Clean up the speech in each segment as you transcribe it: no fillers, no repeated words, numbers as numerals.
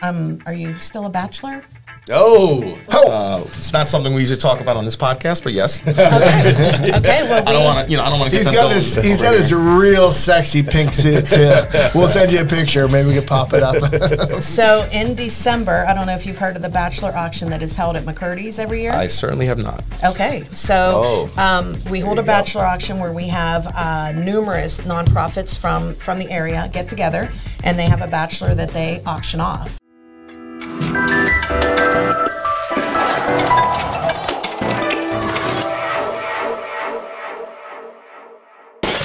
Are you still a bachelor? It's not something we usually talk about on this podcast, but yes. Okay. Well, I don't want to. I don't want to. He's got this real sexy pink suit too. We'll send you a picture. Maybe we can pop it up. So in December, I don't know if you've heard of the Bachelor Auction that is held at McCurdy's every year. I certainly have not. Okay, so we hold a Bachelor Auction where we have numerous nonprofits from the area get together, and they have a bachelor that they auction off.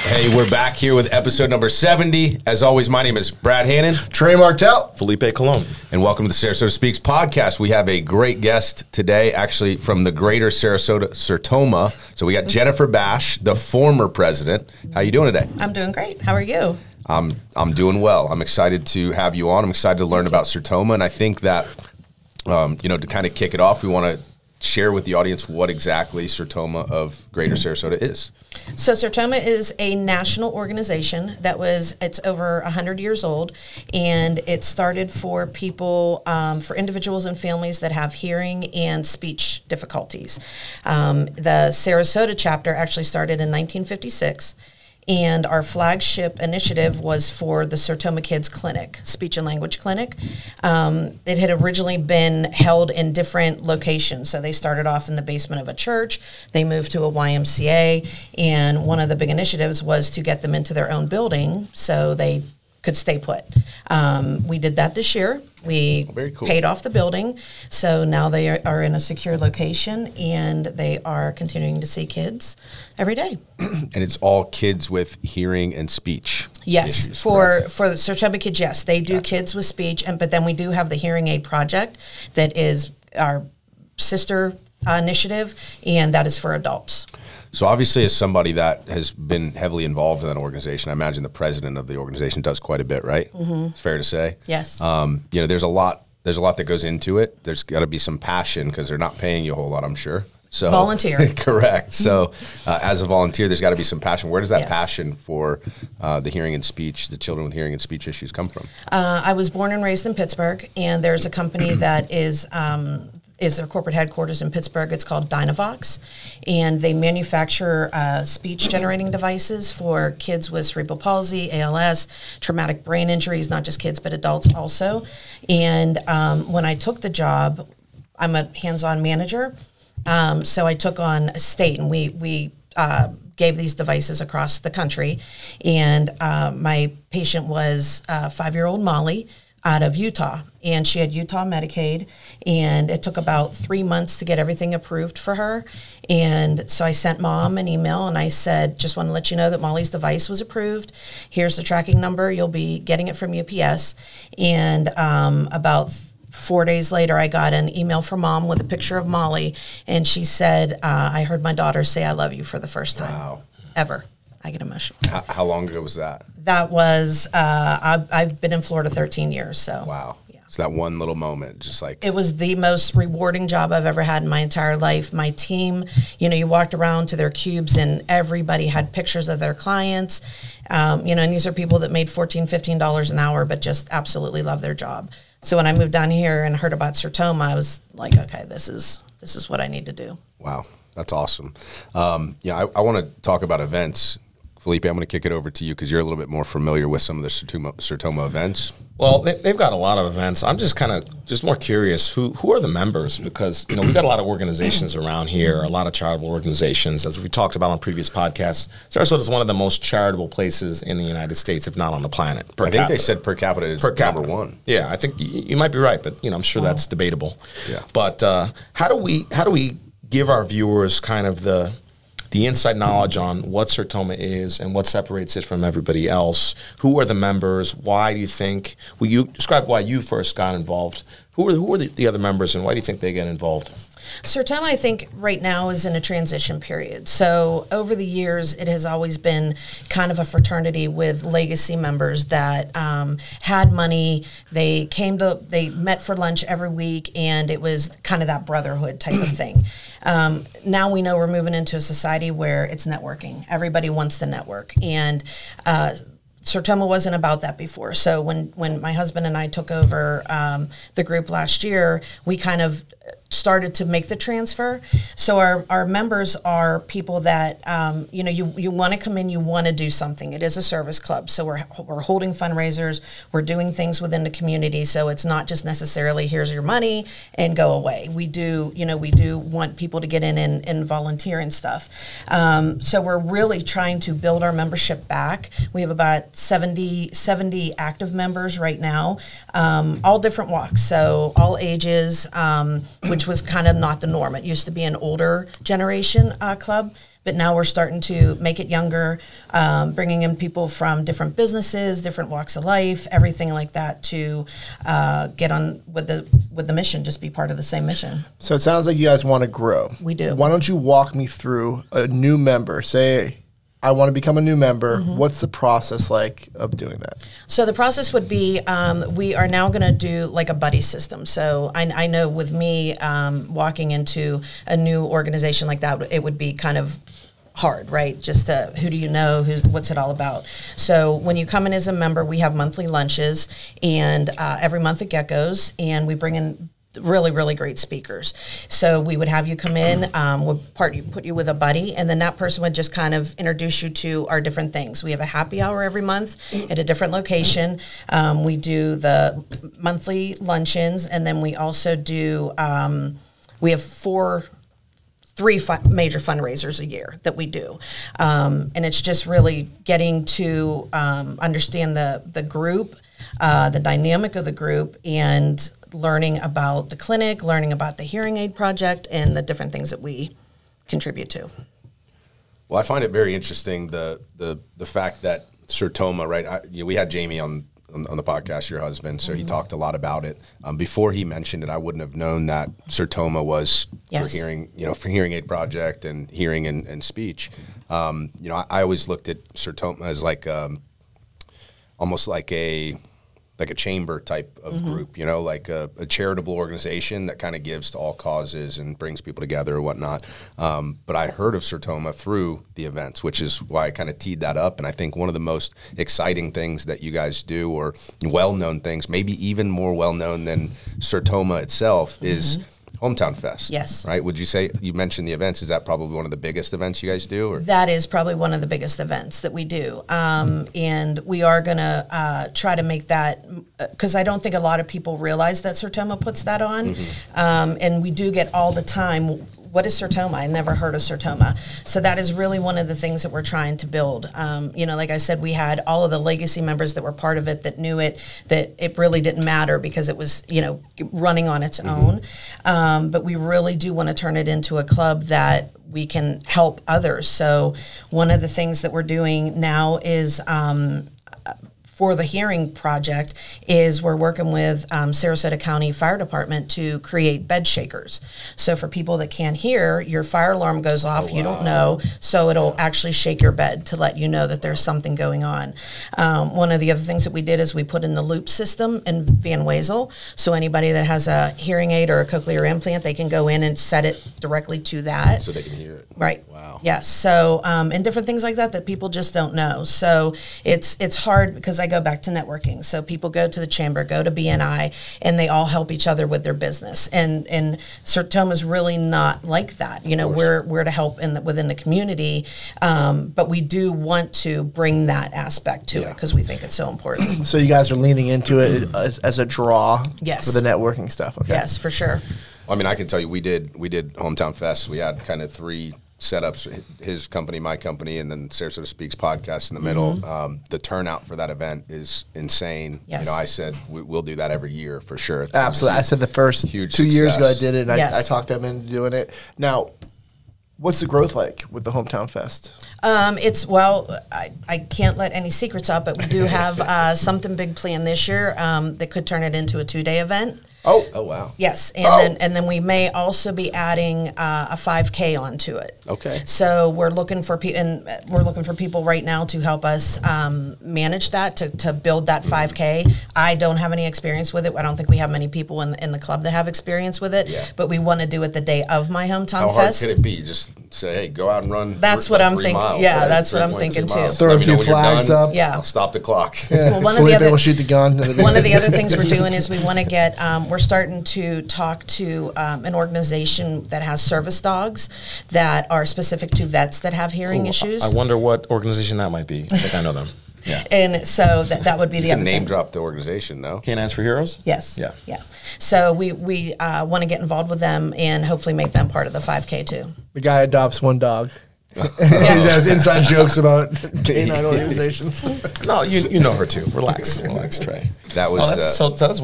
Hey, we're back here with episode number 70. As always, my name is Brad Hannon. Trey Martell. Felipe Colon. And welcome to the Sarasota SpeaX podcast. We have a great guest today, actually from the Greater Sarasota, Sertoma. So we got Jennifer Bash, the former president. How you doing today? I'm doing great. How are you? I'm doing well. I'm excited to have you on. I'm excited to learn about Sertoma. And I think that, to kind of kick it off, we want to share with the audience what exactly Sertoma of Greater Sarasota is. So Sertoma is a national organization it's over 100 years old, and it started for people, for individuals and families that have hearing and speech difficulties. The Sarasota chapter actually started in 1956. And our flagship initiative was for the Sertoma Kids Clinic, Speech and Language Clinic. It had originally been held in different locations. So they started off in the basement of a church. They moved to a YMCA. And one of the big initiatives was to get them into their own building so they could stay put. We did that this year. We paid off the building, so now they are in a secure location, and they are continuing to see kids every day. And it's all kids with hearing and speech. Yes, issues, for the Sertoma kids, yes, they do kids with speech, but then we do have the Hearing Aid Project that is our sister initiative, and that is for adults. So obviously, as somebody that has been heavily involved in that organization, I imagine the president of the organization does quite a bit, right? Mm-hmm. It's fair to say. Yes. There's a lot that goes into it. There's got to be some passion because they're not paying you a whole lot, I'm sure. So volunteer. Correct. So as a volunteer, there's got to be some passion. Where does that passion for the hearing and speech, the children with hearing and speech issues come from? I was born and raised in Pittsburgh, and there's a company that is their corporate headquarters in Pittsburgh. It's called Dynavox, and they manufacture speech generating devices for kids with cerebral palsy, ALS, traumatic brain injuries, not just kids but adults also. And when I took the job, I'm a hands-on manager, so I took on a state, and we gave these devices across the country. And my patient was 5-year-old Molly out of Utah, and she had Utah Medicaid, and it took about 3 months to get everything approved for her. And so I sent Mom an email, and I said, just want to let you know that Molly's device was approved. Here's the tracking number. You'll be getting it from UPS. And about 4 days later, I got an email from Mom with a picture of Molly, and she said, I heard my daughter say I love you for the first time ever. I get emotional. How long ago was that? That was, I've been in Florida 13 years, so. Wow. Yeah. So that one little moment, just like. It was the most rewarding job I've ever had in my entire life. My team, you walked around to their cubes, and everybody had pictures of their clients. And these are people that made $14, $15 an hour, but just absolutely love their job. So when I moved down here and heard about Sertoma, I was like, okay, this is what I need to do. Wow. That's awesome. I want to talk about events. Felipe, I'm going to kick it over to you because you're a little bit more familiar with some of the Sertoma events. Well, they've got a lot of events. I'm just more curious, who are the members? Because, we've got a lot of organizations around here, a lot of charitable organizations. As we talked about on previous podcasts, Sarasota is one of the most charitable places in the United States, if not on the planet. I think they said per capita is number one. Yeah, I think you might be right, but, I'm sure that's debatable. Yeah. But how do we give our viewers kind of the inside knowledge on what Sertoma is and what separates it from everybody else? Who are the members? Why do you think? Will you describe why you first got involved? Who are the other members, and why do you think they get involved? Sertoma, I think, right now is in a transition period. So over the years, it has always been kind of a fraternity with legacy members that had money. They met for lunch every week, and it was kind of that brotherhood type of thing. Now we know we're moving into a society where it's networking. Everybody wants to network. And Sertoma wasn't about that before. So when my husband and I took over the group last year, we kind of started to make the transfer. So our members are people that, you want to come in, you want to do something. It is a service club. So we're holding fundraisers, we're doing things within the community. So it's not just necessarily here's your money and go away. We do want people to get in and volunteer and stuff. So we're really trying to build our membership back. We have about 70 active members right now, all different walks. So all ages, which was kind of not the norm. It used to be an older generation club, but now we're starting to make it younger, bringing in people from different businesses, different walks of life, everything like that to get on with the mission, just be part of the same mission. So it sounds like you guys want to grow. We do. Why don't you walk me through a new member? Say, I want to become a new member. What's the process like of doing that? So the process would be, we are now going to do like a buddy system. So I know with me walking into a new organization like that, it would be kind of hard, right? Just who do you know? What's it all about? So when you come in as a member, we have monthly lunches, and every month at Geckos, and we bring in really, really great speakers. So we would have you come in, we'll put you with a buddy, and then that person would just kind of introduce you to our different things. We have a happy hour every month at a different location. We do the monthly luncheons, and then we also do, we have three major fundraisers a year that we do. And it's just really getting to understand the group, the dynamic of the group, and learning about the clinic, learning about the hearing aid project, and the different things that we contribute to. Well, I find it very interesting the fact that Sertoma, right? We had Jamie on the podcast, your husband, so he talked a lot about it. Before he mentioned it, I wouldn't have known that Sertoma was for hearing aid project and hearing and speech. I always looked at Sertoma as like almost like a chamber type of group, like a charitable organization that kind of gives to all causes and brings people together or whatnot. But I heard of Sertoma through the events, which is why I kind of teed that up. And I think one of the most exciting things that you guys do, or well-known things, maybe even more well-known than Sertoma itself, is Hometown Fest. Yes. Right? Would you say, you mentioned the events, is that probably one of the biggest events you guys do? Or? That is probably one of the biggest events that we do. And we are going to try to make that, because I don't think a lot of people realize that Sertoma puts that on. And we do get all the time, what is Sertoma? I never heard of Sertoma. So that is really one of the things that we're trying to build. Like I said, we had all of the legacy members that were part of it that knew it, that it really didn't matter because it was, running on its own. But we really do want to turn it into a club that we can help others. So one of the things that we're doing now is for the hearing project is we're working with Sarasota County Fire Department to create bed shakers. So for people that can't hear, your fire alarm goes off, you don't know, so it'll actually shake your bed to let you know that there's something going on. One of the other things that we did is we put in the loop system in Van Wezel, so anybody that has a hearing aid or a cochlear implant, they can go in and set it directly to that. So they can hear it. Right. Wow. Yes. So, and different things like that people just don't know. So it's hard because I go back to networking. So people go to the chamber, go to BNI, and they all help each other with their business. And Sertoma is really not like that. We're to help within the community, but we do want to bring that aspect to it because we think it's so important. So you guys are leaning into it as a draw for the networking stuff. Okay. Yes, for sure. I mean, I can tell you, we did Hometown Fest. We had kind of three setups: his company, my company, and then Sarasota SpeaX podcast in the middle. The turnout for that event is insane. Yes. I said we'll do that every year for sure. Absolutely. I said the first huge 2 years ago I success. did it, and I talked them into doing it. Now, what's the growth like with the Hometown Fest? I can't let any secrets out, but we do have something big planned this year that could turn it into a 2-day event. Oh wow. Yes, and then we may also be adding a 5K onto it. Okay. So we're looking for people right now to help us manage that, to build that 5K. I don't have any experience with it. I don't think we have many people in the club that have experience with it. Yeah. But we want to do it the day of my Hometown How hard Fest. could it be? Just say, hey, go out and run. That's what I'm thinking. Yeah, that's what I'm thinking too. Throw a few flags up. Yeah. I'll stop the clock. Yeah. Well, Felipe will shoot the gun. One of the other things we're doing is we want to get, we're starting to talk to an organization that has service dogs that are specific to vets that have hearing issues. I wonder what organization that might be. I think I know them. Yeah. And so that would be the You other can name thing. drop the organization, no? Canines for Heroes? Yes. Yeah. Yeah. So we want to get involved with them and hopefully make them part of the 5K too. The guy adopts one dog. He has inside jokes about canine organizations. No, you know her too. Relax, Trey. That was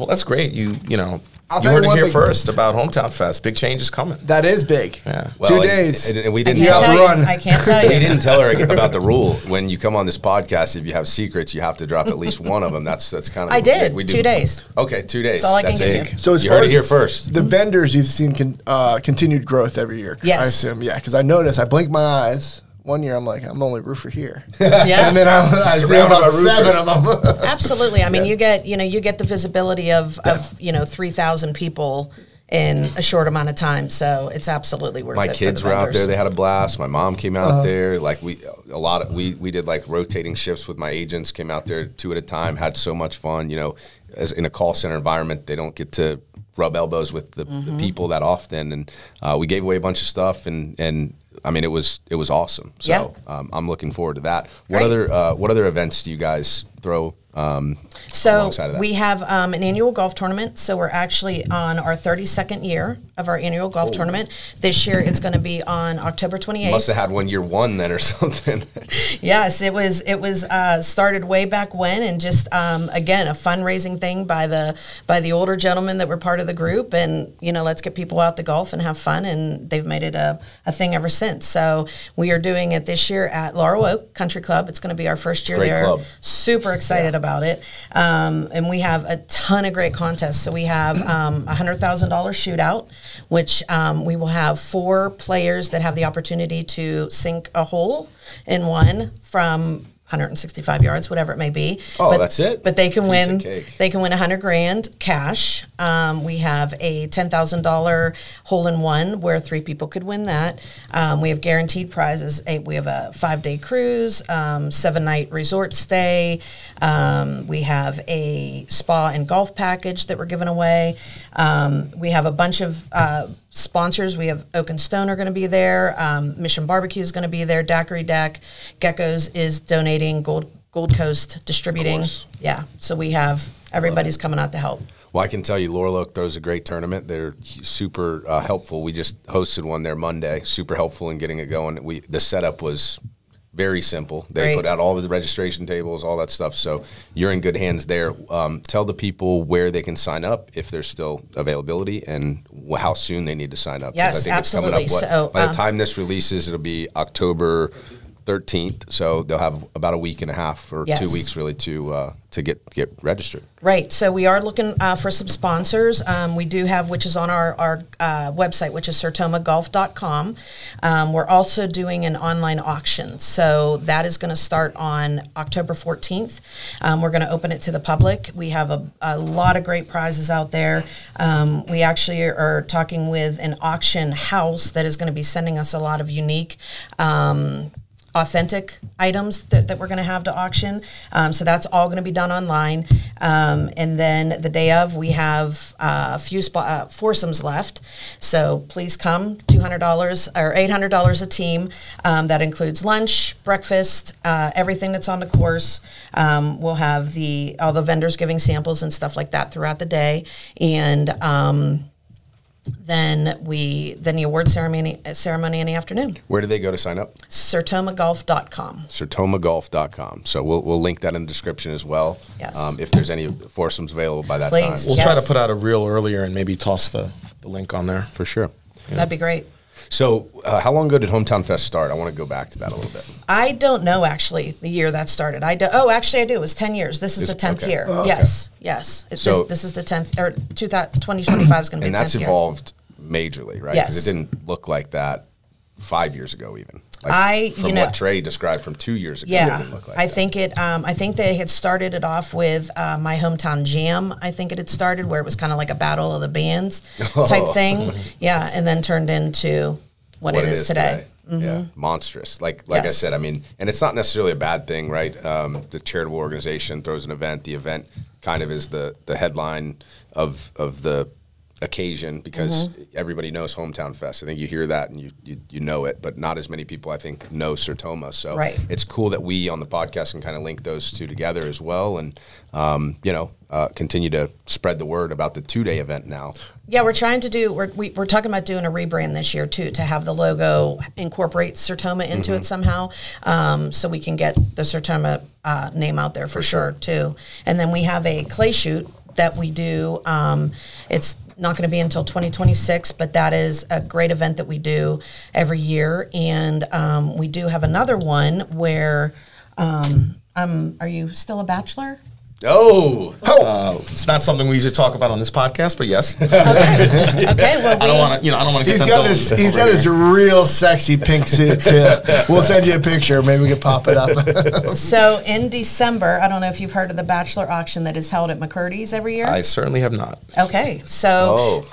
That's great. You know. I'll You tell heard you it one here thing. first about Hometown Fest. Big change is coming. That is big. Yeah. 2 days. And we I didn't can't tell tell her. you. run. I can't tell We you. didn't tell her about the rule. When you come on this podcast, if you have secrets, you have to drop at least one of them. That's kind of. I did. We 2 days. Okay, 2 days. That's all I can That's give it. you. So as You far heard it as here first. the vendors, you've seen continued growth every year. Yes. I assume. Yeah, because I noticed. I blinked my eyes. One year, I'm like, I'm the only roofer here. Yeah. And then I see Surrounded about by roofers. 7 of them. Absolutely. I mean, you get the visibility of 3,000 people in a short amount of time. So it's absolutely worth it. My for kids the were out vendors. there. They had a blast. My mom came out there. Like we did like rotating shifts with my agents. Came out there 2 at a time. Had so much fun. You know, as in a call center environment, they don't get to rub elbows with the people that often. And we gave away a bunch of stuff. And I mean, it was awesome. So I'm looking forward to that. What other events do you guys throw? So alongside of that? we have an annual golf tournament. So we're actually on our 32nd year of our annual golf tournament. This year it's going to be on October 28th. Must have had 1 year one then or something. Yes, it was started way back when, and just again a fundraising thing by the older gentlemen that were part of the group, and let's get people out to golf and have fun, and they've made it a thing ever since. So we are doing it this year at Laurel Oak Country Club. It's going to be our first year Great there. club. Super excited about it, and we have a ton of great contests. So we have $100,000 shootout, which we will have 4 players that have the opportunity to sink a hole in one from 165 yards, whatever it may be. Oh, that's it? But they can Piece win. of cake. They can win $100,000 cash. We have a $10,000 hole in one where 3 people could win that. We have guaranteed prizes. We have a 5-day cruise, 7-night resort stay. We have a spa and golf package that we're giving away. We have a bunch of sponsors. We have Oak and Stone are going to be there. Mission Barbecue is going to be there. Daiquiri Deck. Geckos is donating. Gold Coast distributing. Yeah. So we have everybody's coming out to help. Well, I can tell you, Laurel Oak throws a great tournament. They're super helpful. We just hosted one there Monday. Super helpful in getting it going. The setup was very simple. They Great. put out all the registration tables, all that stuff. So you're in good hands there. Tell the people where they can sign up if there's still availability, and how soon they need to sign up. 'Cause Yes, I think absolutely. It's coming up, by the So, time this releases, it'll be October 13th. So they'll have about a week and a half or 2 Yes. weeks really to get registered. Right. So we are looking for some sponsors. We do have, which is on our website, which is sertomagolf.com. We're also doing an online auction. So that is going to start on October 14th. We're going to open it to the public. We have a lot of great prizes out there. We actually are talking with an auction house that is going to be sending us a lot of unique authentic items that we're going to have to auction. So that's all going to be done online. And then the day of, we have a few foursomes left. So please come, $200 or $800 a team. That includes lunch, breakfast, everything that's on the course. We'll have all the vendors giving samples and stuff like that throughout the day. And then the award ceremony in the afternoon. Where do they go to sign up? sertomagolf.com. sertomagolf.com. So we'll link that in the description as well. Yes. If there's any foursomes available by that Please. time. We'll Yes. try to put out a reel earlier and maybe toss the link on there. For sure. That'd be great. So how long ago did Hometown Fest start? I want to go back to that a little bit. I don't know, actually, the year that started. Actually, I do. It was 10 years. This is the 10th okay. year. Oh, okay. Yes. So- This is the 10th, or 2025 is going to be And the 10th that's year. evolved majorly, right? Yes. Because it didn't look like that 5 years ago even. From what Trey described from 2 years ago, it Yeah, didn't look like I that. think it. I think they had started it off with my hometown jam. I think it had started where it was kind of like a battle of the bands type thing. Yeah, and then turned into what it is today. Yeah, monstrous. Like I said, I mean, and it's not necessarily a bad thing, right? The charitable organization throws an event. The event kind of is the headline of the occasion because everybody knows Hometown Fest. I think you hear that and you know it, but not as many people I think know Sertoma. So it's cool that we on the podcast can kind of link those two together as well, and continue to spread the word about the 2-day event now. Yeah, we're trying to do. We're talking about doing a rebrand this year too, to have the logo incorporate Sertoma into it somehow, so we can get the Sertoma name out there for sure too. And then we have a clay shoot that we do. It's not going to be until 2026, but that is a great event that we do every year. And we do have another one where, are you still a bachelor? It's not something we usually talk about on this podcast, but yes. Okay. Well, I don't want to. He's got this real sexy pink suit too. We'll send you a picture. Maybe we can pop it up. So in December, I don't know if you've heard of the Bachelor Auction that is held at McCurdy's every year. I certainly have not. Okay, so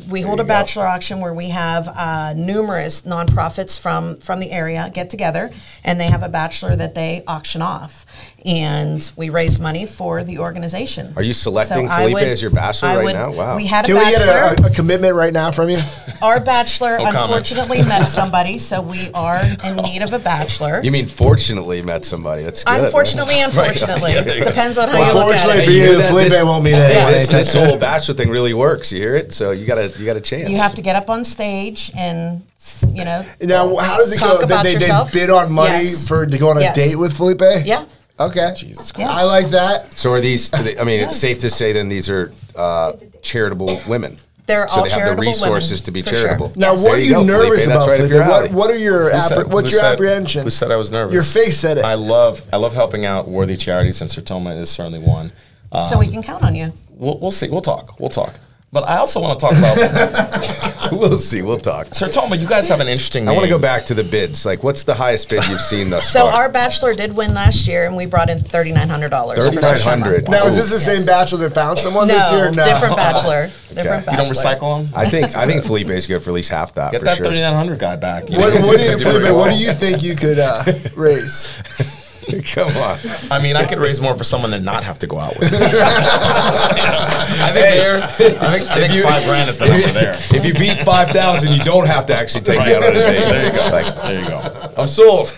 we hold a Bachelor Auction where we have numerous nonprofits from the area get together, and they have a bachelor that they auction off, and we raise money for the organization. Are you selecting Felipe as your bachelor right now? Wow. We had a Can bachelor. we get a commitment right now from you? Our bachelor unfortunately met somebody, so we are in need of a bachelor. You mean fortunately met somebody? That's good. Unfortunately, unfortunately. Depends on how you look at Unfortunately it. for you, Felipe won't meet anyone. This whole bachelor thing really works. You hear it? So you got a chance. You have to get up on stage and, Now, how does it talk go? about They yourself. bid on money to go on a date with Felipe? Yeah. Okay. Jesus Christ. I like that. So are these? I mean, it's safe to say then these are charitable women. They're so all they have the charitable resources women, to be for charitable. sure. Now, Yes. what are There you go, nervous Felipe. That's about, right up Felipe? your alley. What are your what's your apprehension? Who said I was nervous? Your face said it. I love helping out worthy charities, and Sertoma is certainly one. So we can count on you. We'll see. We'll talk. But I also want to talk about. We'll see. We'll talk. Sertoma, you guys have an interesting name. I want to go back to the bids. Like, what's the highest bid you've seen thus So far? our bachelor did win last year, and we brought in $3,900. $3,900. Now, is this the same bachelor that found someone this year? No, different bachelor. Different You don't bachelor. recycle them? I think Felipe is good for at least half that. Get for that sure. 3,900 guy back. What do you think you could raise? Come on. I mean, I could raise more for someone to not have to go out with. I think $5,000 is the number there. If you beat 5,000, you don't have to actually take me out on a date. There you go. Like, There you go. I'm sold.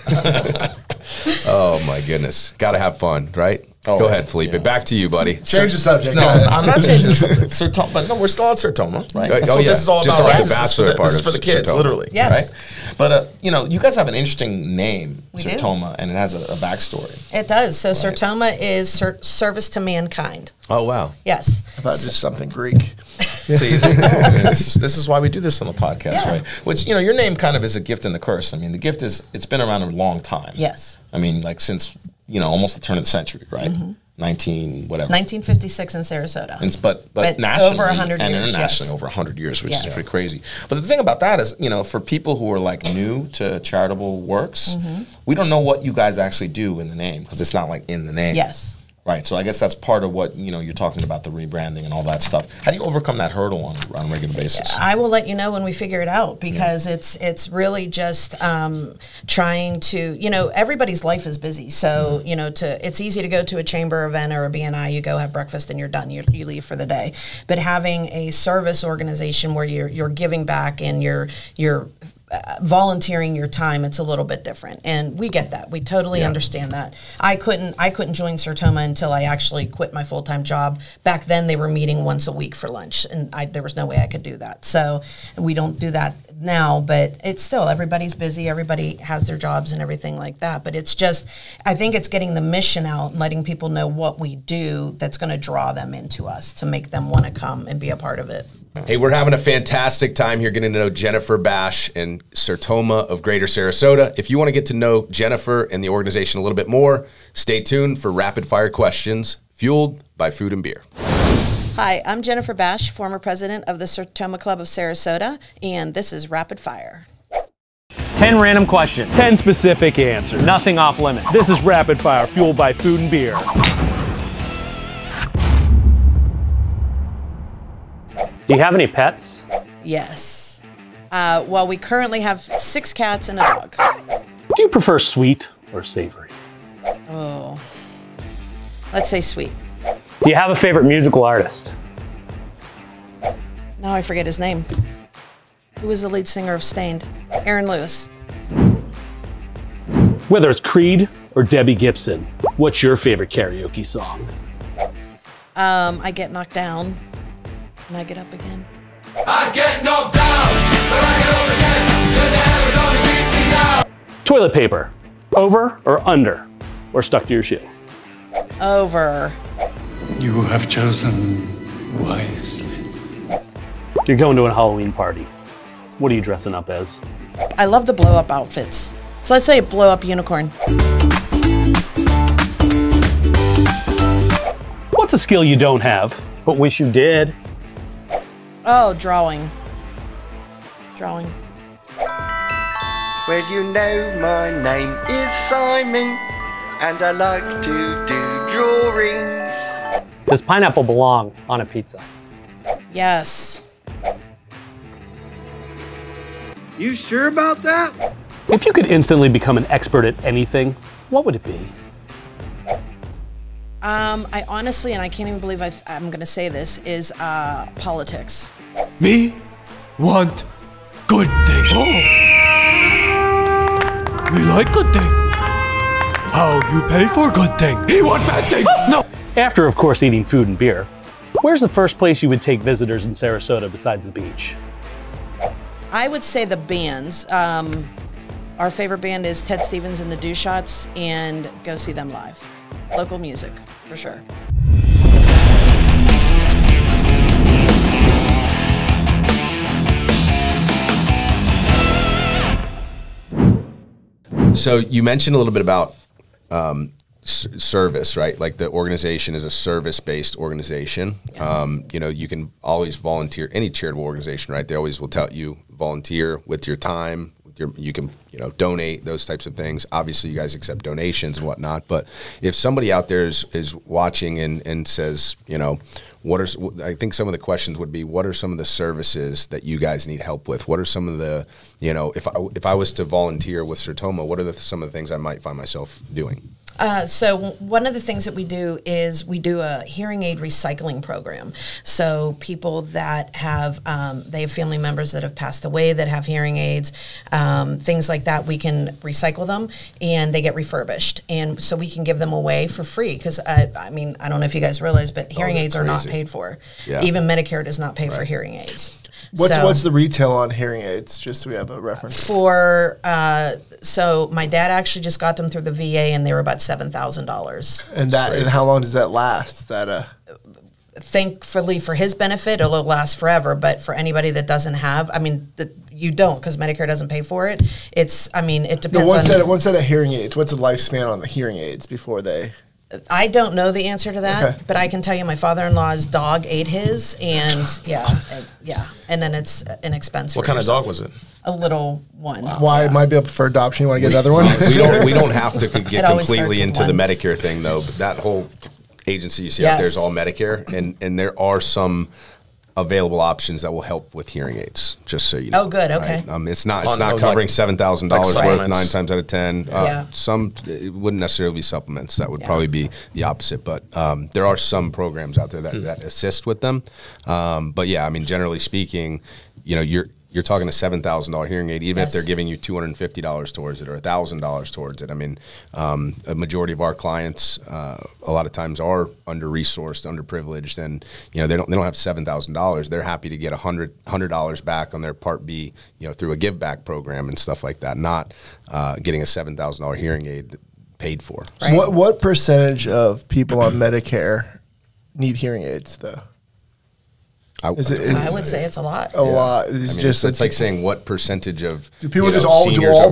Oh my goodness. Got to have fun, right? Go ahead, Felipe. Yeah. Back to you, buddy. Change the subject. No, I'm not changing the subject. Sertoma, but no, we're still at Sertoma, right? That's what this is all Just about. like Right? the bachelor part This is of for the kids, Sertoma. literally. Yes. Right? But you guys have an interesting name, We do. Sertoma, and it has a backstory. It does. So Sertoma is service to mankind. Oh, wow. Yes. I thought just something Greek. See, this is why we do this on the podcast, right? Which, your name kind of is a gift and the curse. I mean, the gift is, it's been around a long time. Yes. I mean, like since, almost the turn of the century, right? 1956 in Sarasota. But nationally over 100 and years, internationally yes. over 100 years, which Yes. is pretty crazy. But the thing about that is, for people who are like new to charitable works, we don't know what you guys actually do in the name because it's not like in the name. Yes. Right. So I guess that's part of what, you're talking about, the rebranding and all that stuff. How do you overcome that hurdle on a regular basis? I will let you know when we figure it out because it's really just trying to, everybody's life is busy. So, it's easy to go to a chamber event or a BNI, you go have breakfast and you're done, you leave for the day. But having a service organization where you're giving back and you're volunteering your time, it's a little bit different, and we get that. We totally understand that. I couldn't join Sertoma until I actually quit my full-time job. Back then, they were meeting once a week for lunch, and there was no way I could do that. So we don't do that now, but it's still, everybody's busy, everybody has their jobs and everything like that. But it's just, I think it's getting the mission out and letting people know what we do that's going to draw them into us to make them want to come and be a part of it. Hey, we're having a fantastic time here getting to know Jennifer Bash and Sertoma of Greater Sarasota. If you want to get to know Jennifer and the organization a little bit more, stay tuned for rapid fire questions fueled by food and beer. Hi, I'm Jennifer Bash, former president of the Sertoma Club of Sarasota, and this is Rapid Fire. 10 random questions, 10 specific answers, nothing off limit. This is Rapid Fire, fueled by food and beer. Do you have any pets? Yes. Well, we currently have 6 cats and a dog. Do you prefer sweet or savory? Oh, let's say sweet. Do you have a favorite musical artist? Now I forget his name. Who was the lead singer of Stained? Aaron Lewis. Whether it's Creed or Debbie Gibson, what's your favorite karaoke song? I get knocked down and I get up again. I get knocked down, but I get up again. You're never gonna keep me down. Toilet paper, over or under, or stuck to your shoe? Over. You have chosen wisely. You're going to a Halloween party. What are you dressing up as? I love the blow up outfits. So let's say blow up unicorn. What's a skill you don't have, but wish you did? Oh, drawing. Drawing. Well, you know my name is Simon, and I like to do drawings. Does pineapple belong on a pizza? Yes. You sure about that? If you could instantly become an expert at anything, what would it be? I honestly, and I can't even believe I'm going to say this, is politics. Me want good thing. Oh. Me like good thing. How you pay for good thing? He want bad thing. No. After, of course, eating food and beer, where's the first place you would take visitors in Sarasota besides the beach? I would say the bands. Our favorite band is Ted Stevens and the Do Shots, and go see them live. Local music, for sure. So you mentioned a little bit about service, right? Like the organization is a service-based organization. Yes. You know, you can always volunteer, any charitable organization, right? They always will tell you volunteer with your time. You can, you know, donate, those types of things. Obviously, you guys accept donations and whatnot. But if somebody out there is watching and says, you know, I think some of the questions would be, what are some of the services that you guys need help with? What are some of the, you know, if I was to volunteer with Sertoma, what are some of the things I might find myself doing? So one of the things that we do is we do a hearing aid recycling program. So people that have, they have family members that have passed away that have hearing aids, things like that, we can recycle them and they get refurbished. And so we can give them away for free because, I mean, I don't know if you guys realize, but hearing aids are not paid for. Yeah. Even Medicare does not pay for hearing aids. What's the retail on hearing aids, just so we have a reference? For, so my dad actually just got them through the VA and they were about $7,000. And how long does that last? That Thankfully for his benefit, it'll last forever. But for anybody that doesn't have, I mean, you don't because Medicare doesn't pay for it. It's, I mean, it depends on. One set of hearing aids, what's the lifespan on the hearing aids before they? I don't know the answer to that, Okay. but I can tell you my father-in-law's dog ate his, and yeah, and then it's an expense. What kind of dog was it? A little one. Wow. Why it might be up for adoption? You want to get another one? We don't have to get always completely starts into the with one. Medicare thing though. But that whole agency you see out there is all Medicare, and there are some available options that will help with hearing aids. Just so you know. Oh, good. Okay. Right? It's not Like covering $7,000 worth supplements. 9 times out of 10. Yeah. Some it wouldn't necessarily be supplements. That would probably be the opposite. But there are some programs out there that assist with them. But yeah, I mean, generally speaking, you know, you're talking a $7,000 hearing aid, even if they're giving you $250 towards it or $1,000 towards it. I mean, a majority of our clients, a lot of times are under-resourced, underprivileged, and you know they don't have $7,000. They're happy to get $100 back on their Part B, you know, through a give back program and stuff like that. Not getting a $7,000 hearing aid paid for. Right. What percentage of people on Medicare need hearing aids, though? I would say it's a lot. A lot. It's like saying what percentage of do people do all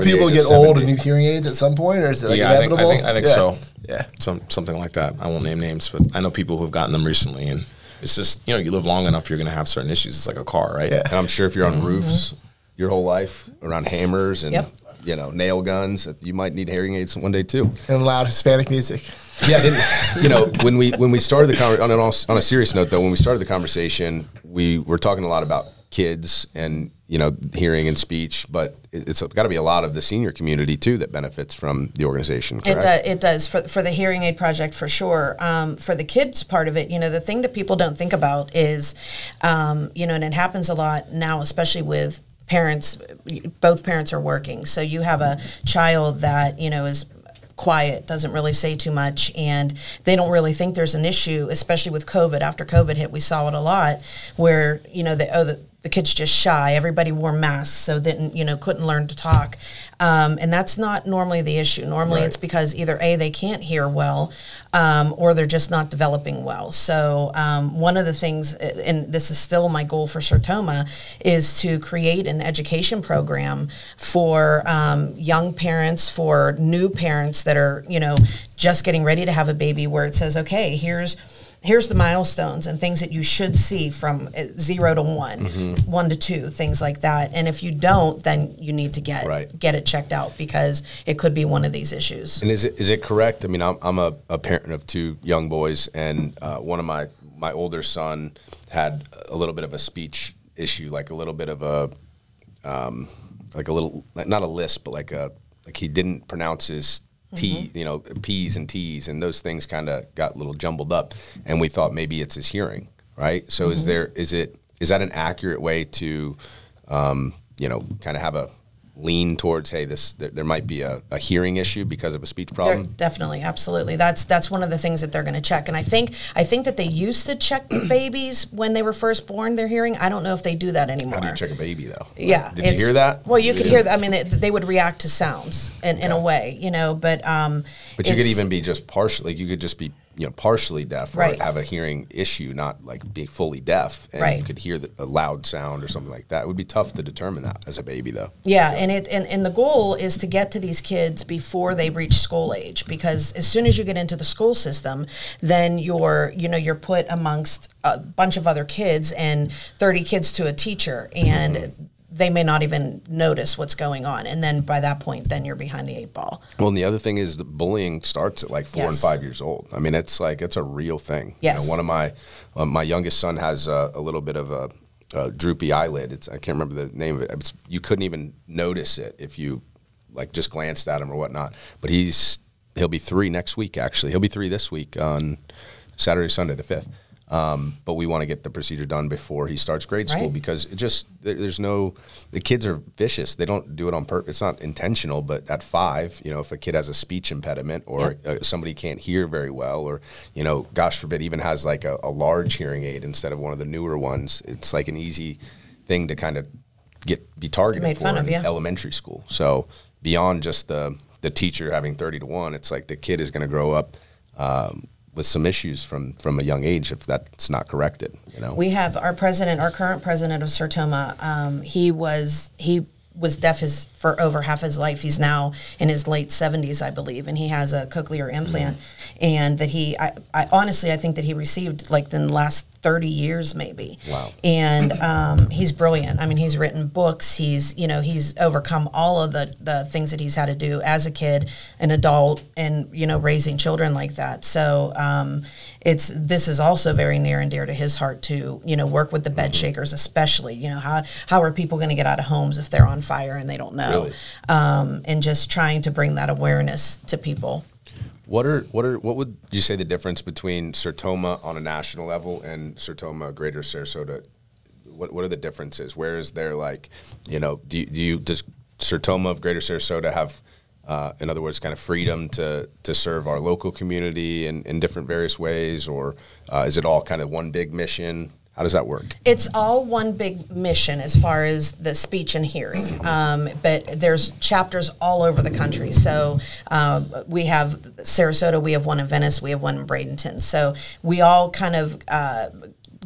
people get old and need hearing aids at some point, or is it like inevitable? I think so. Yeah, something like that. I won't name names, but I know people who've gotten them recently, and it's just, you know, you live long enough, you're going to have certain issues. It's like a car, right? Yeah. And I'm sure if you're on roofs your whole life around hammers and you know, nail guns, you might need hearing aids one day too. And loud Hispanic music. Yeah, and, you know, when we started the conversation, on a serious note though, when we started the conversation, we were talking a lot about kids and, you know, hearing and speech, but it's got to be a lot of the senior community too that benefits from the organization. Correct? It does for the hearing aid project for sure. For the kids part of it, you know, the thing that people don't think about is, you know, and it happens a lot now, especially with parents. Both parents are working, so you have a child that, you know, is quiet, doesn't really say too much, and they don't really think there's an issue, especially with COVID. After COVID hit, we saw it a lot where, you know, the kid's just shy. Everybody wore masks, so didn't, you know, couldn't learn to talk. And that's not normally the issue. Normally it's because either A, they can't hear well, or they're just not developing well. So one of the things, and this is still my goal for Sertoma, is to create an education program for young parents, for new parents that are, you know, just getting ready to have a baby, where it says, okay, here's the milestones and things that you should see from 0 to 1, 1 to 2, things like that. And if you don't, then you need to get it checked out, because it could be one of these issues. And is it correct? I mean, I'm a parent of 2 young boys, and one of my older son had a little bit of a speech issue, like a little bit of a like a little, not a lisp, but like he didn't pronounce his T, you know, P's and T's, and those things kind of got a little jumbled up, and we thought maybe it's his hearing, right? So is that an accurate way to, you know, kind of have a lean towards, hey, there might be a hearing issue because of a speech problem? Definitely, absolutely. That's one of the things that they're going to check. And I think that they used to check the babies when they were first born, their hearing. I don't know if they do that anymore. How do you check a baby, though? Yeah. Did you hear that? Well, you could hear that. I mean, they would react to sounds in a way, you know, but you could even be just partially, you could just be, you know, partially deaf, or have a hearing issue, not like be fully deaf, and you could hear a loud sound or something like that. It would be tough to determine that as a baby, though. Yeah, and the goal is to get to these kids before they reach school age, because as soon as you get into the school system, then you're put amongst a bunch of other kids, and 30 kids to a teacher, and they may not even notice what's going on. And then by that point, then you're behind the 8 ball. Well, and the other thing is the bullying starts at like 4 and 5 years old. I mean, it's a real thing. Yes. You know, one of my youngest son has a little bit of a droopy eyelid. I can't remember the name of it. You couldn't even notice it if you like just glanced at him or whatnot. But he'll be 3 next week, actually. He'll be 3 this week on Saturday, Sunday, the 5th. But we want to get the procedure done before he starts grade school, because the kids are vicious. They don't do it on purpose. It's not intentional, but at 5, you know, if a kid has a speech impediment, or somebody can't hear very well, or, you know, gosh forbid, even has like a large hearing aid instead of one of the newer ones, it's like an easy thing to kind of be targeted for in elementary school. So beyond just the teacher having 30 to 1, it's like the kid is going to grow up with some issues from a young age if that's not corrected. You know, we have our current president of Sertoma. He was deaf for over half his life. He's now in his late 70s, I believe, and he has a cochlear implant. And that I honestly, I think that he received like in the last 30 years maybe. Wow. And he's brilliant. I mean, he's written books. He's overcome all of the things that he's had to do as a kid, an adult, and, you know, raising children like that. So this is also very near and dear to his heart to, you know, work with the bed shakers, especially, you know, how are people going to get out of homes if they're on fire and they don't know? Really? And just trying to bring that awareness to people. What would you say the difference between Sertoma on a national level and Sertoma Greater Sarasota? What are the differences? Where is there, like, you know, does Sertoma of Greater Sarasota have, in other words, kind of freedom to serve our local community in different various ways, or is it all kind of one big mission? How does that work? It's all one big mission as far as the speech and hearing, but there's chapters all over the country. So we have Sarasota, we have one in Venice, we have one in Bradenton. So we all kind of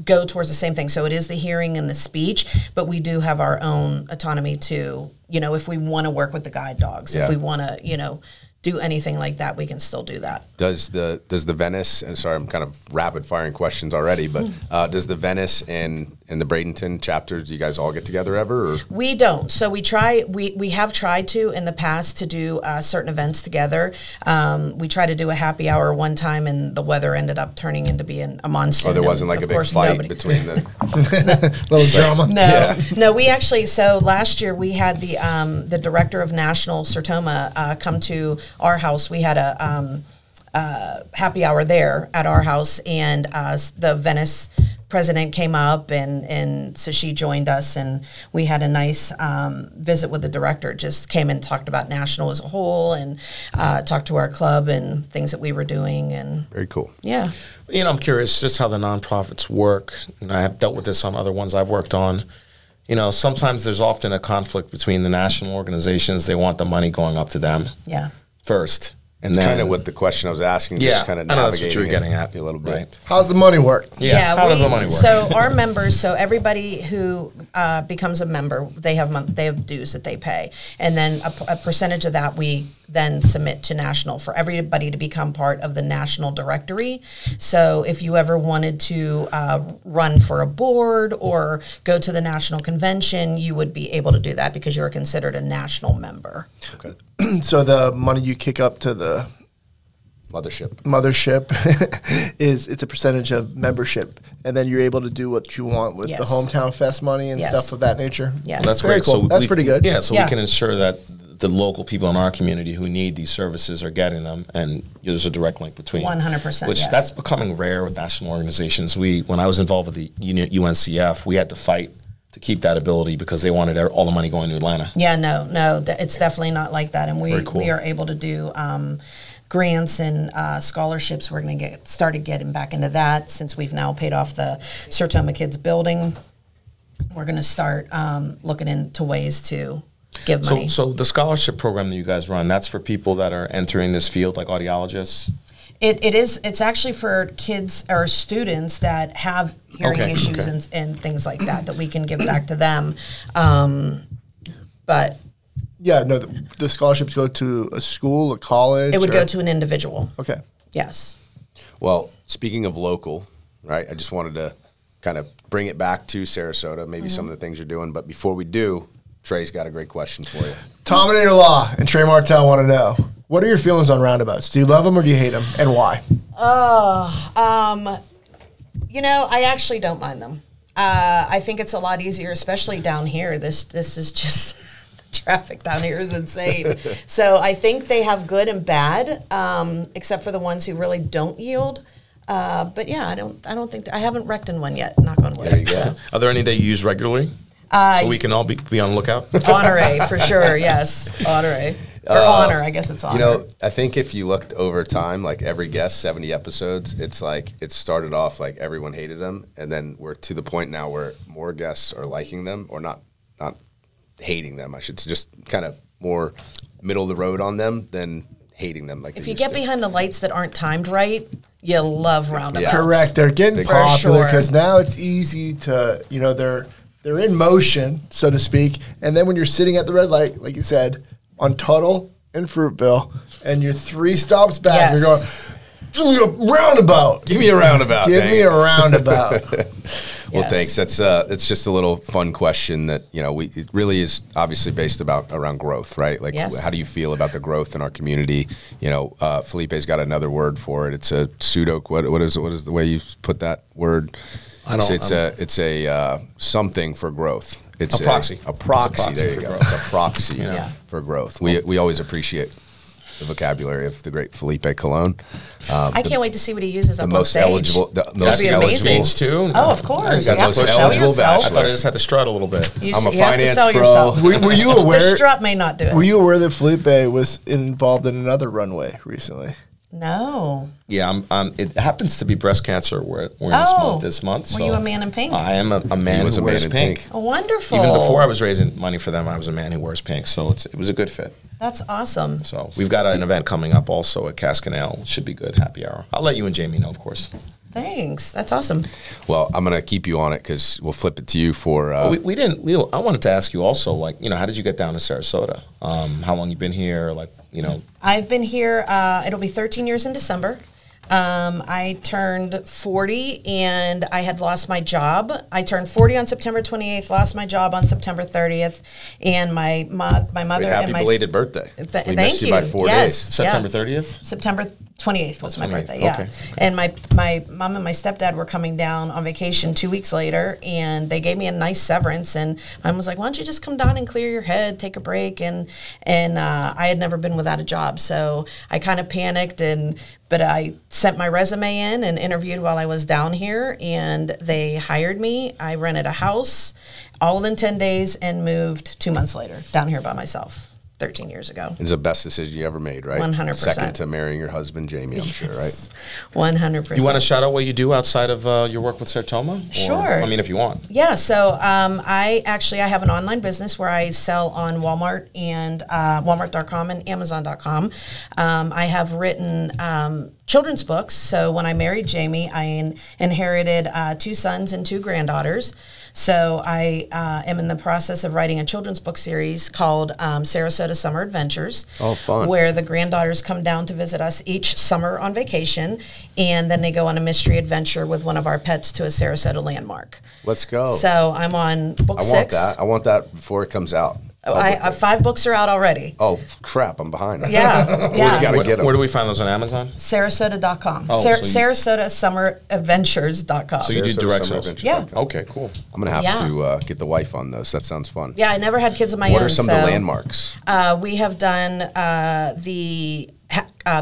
go towards the same thing. So it is the hearing and the speech, but we do have our own autonomy to, you know, if we want to work with the guide dogs, if we want to, you know, do anything like that, we can still do that. Does the Venice, and sorry, I'm kind of rapid firing questions already, but does the Venice and in the Bradenton chapters, do you guys all get together ever? Or? We don't. So we try. We have tried to in the past to do certain events together. We tried to do a happy hour one time, and the weather ended up turning into being a monsoon. Oh, there wasn't like a big fight between the little drama. No, no. We actually, so last year we had the director of National Sertoma come to our house. We had a happy hour there at our house, and the Venice president came up, and so she joined us, and we had a nice visit with the director. Just came and talked about National as a whole, and talked to our club and things that we were doing. And very cool. Yeah. You know, I'm curious just how the nonprofits work. You know, I have dealt with this on other ones I've worked on. You know, sometimes there's often a conflict between the national organizations. They want the money going up to them first. And then, kind of what the question I was asking, just kind of I know that's navigating what you were getting at a little bit. Right. How's the money work? Yeah, how does the money work? So our members, so everybody who becomes a member, they have dues that they pay, and then a percentage of that we then submit to National for everybody to become part of the National Directory. So if you ever wanted to run for a board or go to the National Convention, you would be able to do that because you're considered a national member. Okay. So the money you kick up to the mothership it's a percentage of membership, and then you're able to do what you want with the hometown fest money and stuff of that nature. Yes. Well, that's very great. cool. So that's pretty good. Yeah, so we can ensure that the local people in our community who need these services are getting them, and there's a direct link between 100%. Which that's becoming rare with national organizations. When I was involved with the UNCF, we had to fight to keep that ability because they wanted all the money going to Atlanta. Yeah, no, it's definitely not like that, and we are able to do grants and scholarships. We're going to get started getting back into that since we've now paid off the Sertoma Kids building. We're going to start looking into ways to give money. So the scholarship program that you guys run, that's for people that are entering this field, like audiologists? It is. It's actually for kids or students that have hearing issues and things like that we can give back to them. But yeah, no, the scholarships go to a school, a college. It would go to an individual. Okay. Yes. Well, speaking of local, right? I just wanted to kind of bring it back to Sarasota, maybe some of the things you're doing. But before we do, Trey's got a great question for you. Dominator Law and Trey Martell want to know, what are your feelings on roundabouts? Do you love them or do you hate them, and why? You know, I actually don't mind them. I think it's a lot easier, especially down here. This is just traffic down here is insane. So I think they have good and bad, except for the ones who really don't yield. But yeah, I don't think I haven't wrecked in one yet. Knock on wood. There you go. So. Are there any that you use regularly? So we can all be on the lookout? Honore, for sure, yes. Honore. Or honor, I guess it's honor. You know, I think if you looked over time, like every guest, 70 episodes, it's like it started off like everyone hated them, and then we're to the point now where more guests are liking them, or not hating them, I should say, just kind of more middle of the road on them than hating them. Like if you get behind the lights that aren't timed right, you love roundabouts. Yeah. Correct. They're getting popular because now it's easy to, you know, they're in motion, so to speak, and then when you're sitting at the red light, like you said, on Tuttle and Fruitville, and you're 3 stops back, you're going, give me a roundabout. Give me a roundabout. Give me a roundabout. Well, thanks. That's it's just a little fun question that, you know, it really is obviously based around growth, right? Like, how do you feel about the growth in our community? You know, Felipe's got another word for it. It's a pseudo. What is the way you put that word? It's a something for growth. It's a proxy. A proxy. There you go. It's a proxy Yeah. for growth. We always appreciate the vocabulary of the great Felipe Colon. I can't wait to see what he uses the up most on stage. eligible. The It's most be eligible amazing. too. Oh, of course. That's You most have to sell eligible yourself. I thought I just had to strut a little bit. I'm a you have to finance sell bro. yourself. Were you aware? The strut may not do it. Were you aware that Felipe was involved in another runway recently? No. Yeah, it happens to be breast cancer. We're in this month. Were you a man in pink? I am a man who wears pink. Oh, wonderful. Even before I was raising money for them, I was a man who wears pink. So it was a good fit. That's awesome. So we've got an event coming up also at Cascanale. Should be good. Happy hour. I'll let you and Jamie know, of course. Thanks. That's awesome. Well, I'm going to keep you on it because we'll flip it to you for. I wanted to ask you also, like, you know, how did you get down to Sarasota? How long you been here? Like, you know. I've been here. It'll be 13 years in December. I turned 40 and I had lost my job. I turned 40 on September 28th, lost my job on September 30th, and my mother Happy and my belated birthday. We thank missed you by 4 days. September 30th? September 28th was my 28th, birthday, yeah. okay. And my mom and my stepdad were coming down on vacation 2 weeks later, and they gave me a nice severance. And mom was like, "Why don't you just come down and clear your head, take a break?" And I had never been without a job, so I kind of panicked. But I sent my resume in and interviewed while I was down here, and they hired me. I rented a house, all in 10 days, and moved 2 months later down here by myself. 13 years ago. It's the best decision you ever made, right? 100%. Second to marrying your husband, Jamie, I'm sure, right? 100%. You want to shout out what you do outside of your work with Sertoma? Or, Sure. I mean, if you want. Yeah, so I have an online business where I sell on Walmart and Walmart.com and Amazon.com. I have written children's books. So when I married Jamie, I inherited 2 sons and 2 granddaughters. So I am in the process of writing a children's book series called Sarasota Summer Adventures. Oh, fun. Where the granddaughters come down to visit us each summer on vacation, and then they go on a mystery adventure with one of our pets to a Sarasota landmark. Let's go. So I'm on book 6. I want that. I want that before it comes out. Oh, 5 books are out already. Oh, crap. I'm behind. Yeah. Yeah. Gotta get 'em. Where do we find those on Amazon? Sarasota.com. Oh, so you- SarasotaSummerAdventures.com. So you do Sarasota direct Summer sales? Adventures. Yeah. Okay, cool. I'm going to have Yeah. to get the wife on those. That sounds fun. Yeah, I never had kids of my What own. are some of the landmarks? We have done the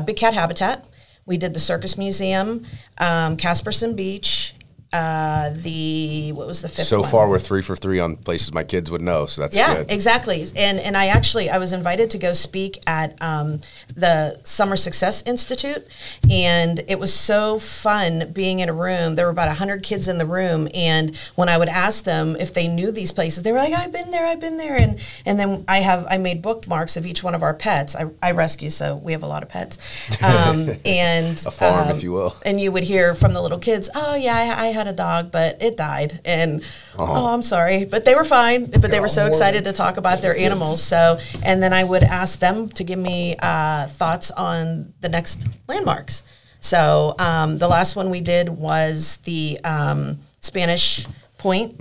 Big Cat Habitat. We did the Circus Museum, Casperson Beach, what was the 5th So one? far, we're 3 for 3 on places my kids would know, so that's good. Exactly. And I was invited to go speak at the Summer Success Institute, and it was so fun being in a room. There were about 100 kids in the room, and when I would ask them if they knew these places, they were like, I've been there, and then I made bookmarks of each one of our pets. I rescue, so we have a lot of pets. And A farm, if you will. And you would hear from the little kids, oh yeah, I had a dog, but it died, and oh, I'm sorry, but they were fine. But they were so excited to talk about their animals. So, and then I would ask them to give me thoughts on the next landmarks. So the last one we did was the Spanish Point.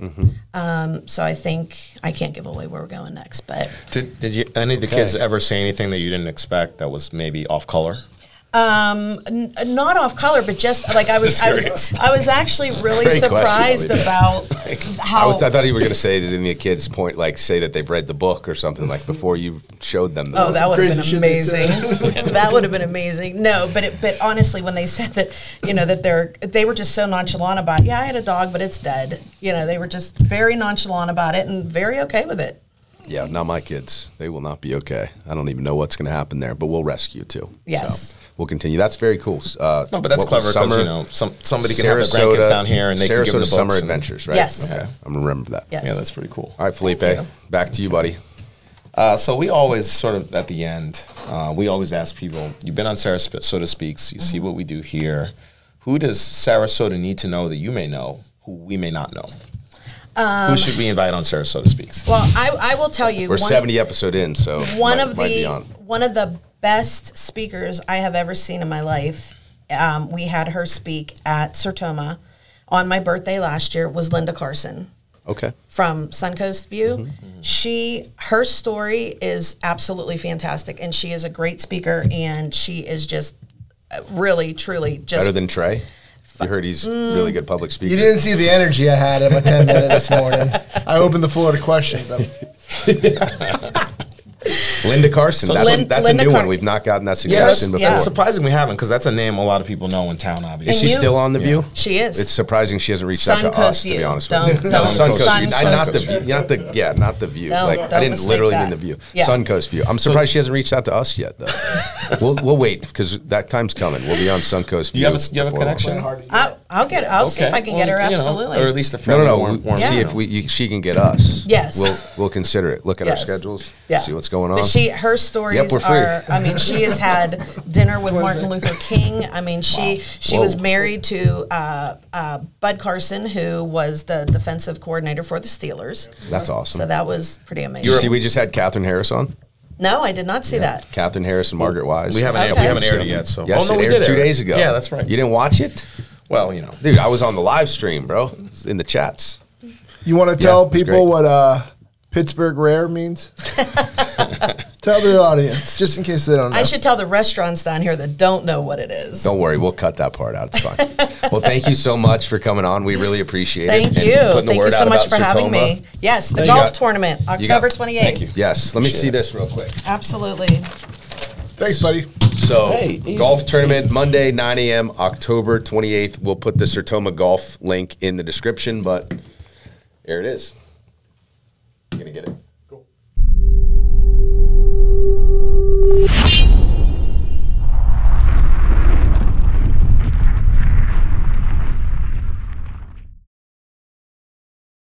So I think I can't give away where we're going next. But Did you any of the kids ever say anything that you didn't expect that was maybe off color? Not off color, but just like I was actually really Great surprised question, about how. I thought you were going to say that in the kids' point, like say that they've read the book or something, like before you showed them the book. Oh, that would have Crazy been shit they amazing. That would have been amazing. No, but honestly, when they said that, that they were just so nonchalant about, yeah, I had a dog, but it's dead. They were just very nonchalant about it and very okay with it. Yeah, not my kids. They will not be okay. I don't even know what's going to happen there, but we'll rescue too. Yes. So we'll continue. That's very cool. No, but that's clever because somebody can have their grandkids down here and they can give them the Sarasota Summer books. Adventures, right? Yes. Okay. I'm going to remember that. Yes. Yeah, that's pretty cool. All right, Felipe, back to you, buddy. So we always sort of at the end, we always ask people, you've been on Sarasota SpeaX, you see what we do here. Who does Sarasota need to know that you may know, who we may not know? Who should we invite on Sarasota SpeaX? Well, I will tell you. We're 70 episode in, so one of might be on. one of the best speakers I have ever seen in my life. We had her speak at Sertoma on my birthday last year. Was Linda Carson. Okay. From Suncoast View. Her story is absolutely fantastic, and she is a great speaker, and she is just really, truly just Better than Trey? You heard he's really good public speaker. You didn't see the energy I had at my 10 minutes this morning. I opened the floor to questions. Linda Carson. That's a Linda new one. We've not gotten that suggestion before. That's surprising we haven't because that's a name a lot of people know in town, obviously. Is she still on The View? She is. It's surprising she hasn't reached out to us, to be honest with you. Don't. Suncoast View. Not Suncoast the View. Not the View. Don't I didn't mistake literally that. mean The View. Yeah. Suncoast View. I'm surprised she hasn't reached out to us yet, though. We'll wait because that time's coming. We'll be on Suncoast View. You have a before long. connection? I'll see if I can get her, absolutely. Or at least a friend. No. warm We'll see if she can get us. Yes. We'll consider it. Look at our Yes. schedules. Yeah. See what's going on. But her stories Yep, we're free. are, she has had dinner with Martin Luther King. She was married to Bud Carson, who was the defensive coordinator for the Steelers. That's awesome. So that was pretty amazing. You see, we just had Catherine Harris on. No, I did not see that. Catherine Harris and Margaret Wise. We haven't Okay. aired it yet. So Yes, oh, no, it we aired did 2 air it. days ago. Yeah, that's right. You didn't watch it? Well, you know, Dude, I was on the live stream, bro. It was in the chats. You want to tell it was people great. what Pittsburgh Rare means? Tell the audience, just in case they don't know. I should tell the restaurants down here that don't know what it is. Don't worry, we'll cut that part out. It's fine. Well, thank you so much for coming on. We really appreciate it. Thank and you. putting the Thank you word so out much about for having Sertoma. me. Yes, the You golf got- tournament, October 28th. Thank you. Yes, let me see this real quick. Absolutely. Thanks, buddy. So, Hey, easy, golf tournament, Jesus. Monday, 9 a.m., October 28th. We'll put the Sertoma golf link in the description, but there it is.